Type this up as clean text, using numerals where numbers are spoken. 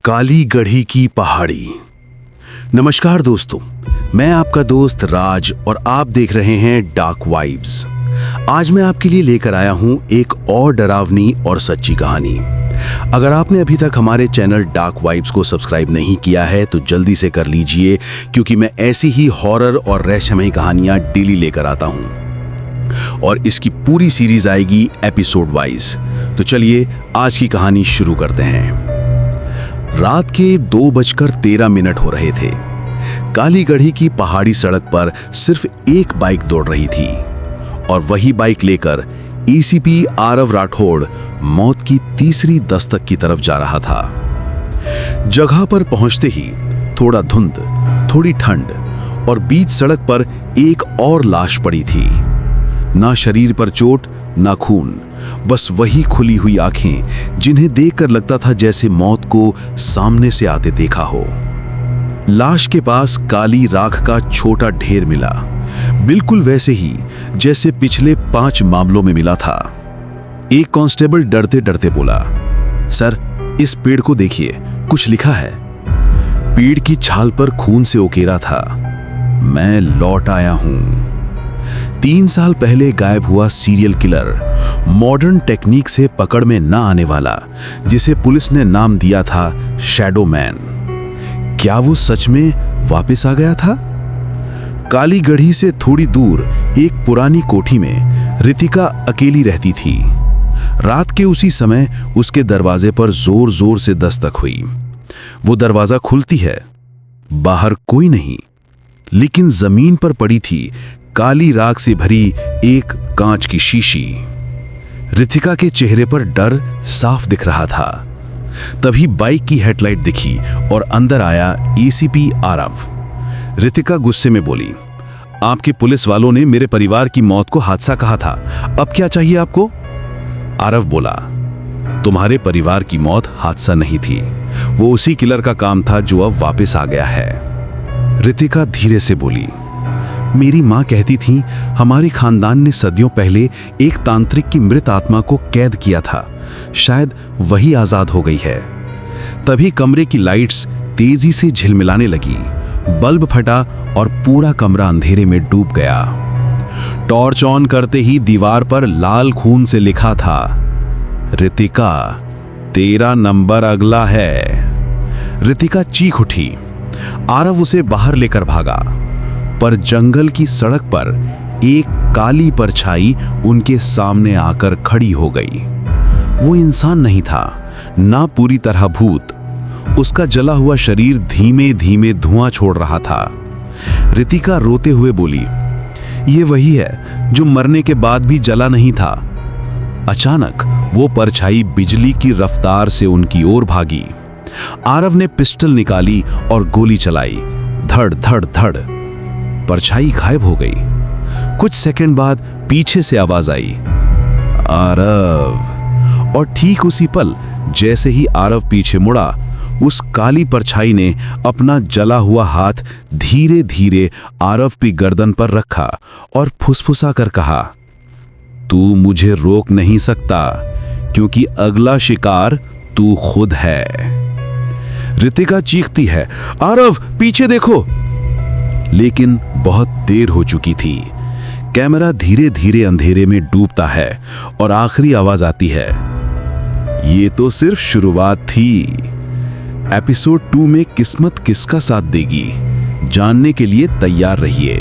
काली गढ़ी की पहाड़ी। नमस्कार दोस्तों, मैं आपका दोस्त राज और आप देख रहे हैं डार्क वाइब्स। आज मैं आपके लिए लेकर आया हूं एक और डरावनी और सच्ची कहानी। अगर आपने अभी तक हमारे चैनल डार्क वाइब्स को सब्सक्राइब नहीं किया है तो जल्दी से कर लीजिए, क्योंकि मैं ऐसी ही हॉरर और रहस्यमयी कहानियां डेली लेकर आता हूं और इसकी पूरी सीरीज आएगी एपिसोड वाइज। तो चलिए आज की कहानी शुरू करते हैं। रात के 2:13 हो रहे थे। काली गढ़ी की पहाड़ी सड़क पर सिर्फ एक बाइक दौड़ रही थी और वही बाइक लेकर एसीपी आरव राठौड़ मौत की तीसरी दस्तक की तरफ जा रहा था। जगह पर पहुंचते ही थोड़ा धुंध, थोड़ी ठंड और बीच सड़क पर एक और लाश पड़ी थी। ना शरीर पर चोट, ना खून, बस वही खुली हुई आंखें जिन्हें देखकर लगता था जैसे मौत को सामने से आते देखा हो। लाश के पास काली राख का छोटा ढेर मिला, बिल्कुल वैसे ही जैसे पिछले 5 मामलों में मिला था। एक कांस्टेबल डरते डरते बोला, सर इस पेड़ को देखिए, कुछ लिखा है। पेड़ की छाल पर खून से उकेरा था, मैं लौट आया हूं। 3 साल पहले गायब हुआ सीरियल किलर, मॉडर्न टेक्निक से पकड़ में ना आने वाला, जिसे पुलिस ने नाम दिया था शैडो मैन। क्या वो सच में वापस आ गया था? काली गढ़ी से थोड़ी दूर एक पुरानी कोठी में रितिका अकेली रहती थी। रात के उसी समय उसके दरवाजे पर जोर जोर से दस्तक हुई। वो दरवाजा खुलती है, बाहर कोई नहीं, लेकिन जमीन पर पड़ी थी काली राख से भरी एक कांच की शीशी। रितिका के चेहरे पर डर साफ दिख रहा था। तभी बाइक की हेडलाइट दिखी और अंदर आया एसीपी आरव। रितिका गुस्से में बोली, आपके पुलिस वालों ने मेरे परिवार की मौत को हादसा कहा था, अब क्या चाहिए आपको? आरव बोला, तुम्हारे परिवार की मौत हादसा नहीं थी, वो उसी किलर का काम था जो अब वापस आ गया है। रितिका धीरे से बोली, मेरी मां कहती थी हमारे खानदान ने सदियों पहले एक तांत्रिक की मृत आत्मा को कैद किया था, शायद वही आजाद हो गई है। तभी कमरे की लाइट्स तेजी से झिलमिलाने लगी, बल्ब फटा और पूरा कमरा अंधेरे में डूब गया। टॉर्च ऑन करते ही दीवार पर लाल खून से लिखा था, रितिका तेरा नंबर अगला है। रितिका चीख उठी। आरव उसे बाहर लेकर भागा, पर जंगल की सड़क पर एक काली परछाई उनके सामने आकर खड़ी हो गई। वो इंसान नहीं था, ना पूरी तरह भूत। उसका जला हुआ शरीर धीमे धीमे धुआं छोड़ रहा था। रितिका रोते हुए बोली, ये वही है जो मरने के बाद भी जला नहीं था। अचानक वो परछाई बिजली की रफ्तार से उनकी ओर भागी। आरव ने पिस्टल निकाली और गोली चलाई। धड़ धड़ धड़, परछाई गायब हो गई। कुछ सेकंड बाद पीछे से आवाज आई, आरव। और ठीक उसी पल जैसे ही आरव पीछे मुड़ा, उस काली परछाई ने अपना जला हुआ हाथ धीरे धीरे आरव की गर्दन पर रखा और फुसफुसा कर कहा, तू मुझे रोक नहीं सकता, क्योंकि अगला शिकार तू खुद है। रितिका चीखती है, आरव पीछे देखो, लेकिन बहुत देर हो चुकी थी। कैमरा धीरे धीरे अंधेरे में डूबता है और आखिरी आवाज आती है, ये तो सिर्फ शुरुआत थी। एपिसोड 2 में किस्मत किसका साथ देगी, जानने के लिए तैयार रहिए।